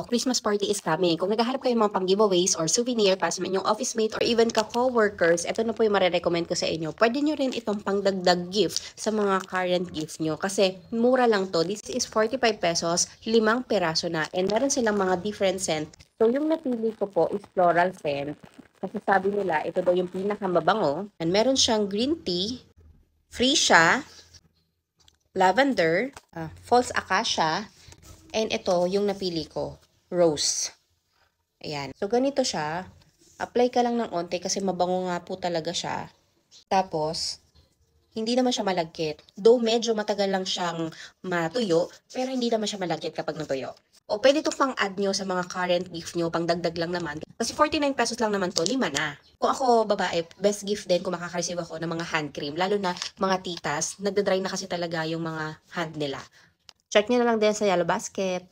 Christmas party is coming. Kung naghahanap kayo ng mga pang-giveaways or souvenir para sa inyong office mate or even ka-coworkers, ito na po yung marirecommend ko sa inyo. Pwede nyo rin itong pangdagdag gift sa mga current gifts nyo. Kasi mura lang to. This is 45 pesos, 5 peraso na. And meron silang mga different scent. So yung napili ko po is floral scent. Kasi sabi nila, ito daw yung pinakamabango. And meron siyang green tea, freesia, lavender, false acacia, and ito yung napili ko, rose. Ayan. So, ganito siya. Apply ka lang ng onte kasi mabango nga po talaga siya. Tapos, hindi naman siya malagkit. Though medyo matagal lang siyang matuyo, pero hindi naman siya malagkit kapag natuyo. O pwede ito pang add nyo sa mga current gift nyo, pang dagdag lang naman. Kasi 49 pesos lang naman to, 5 na. Kung ako babae, best gift din kung makaka-receive ako ng mga hand cream. Lalo na mga titas, nagda-dry na kasi talaga yung mga hand nila. Check nyo na lang din sa Yellow Basket.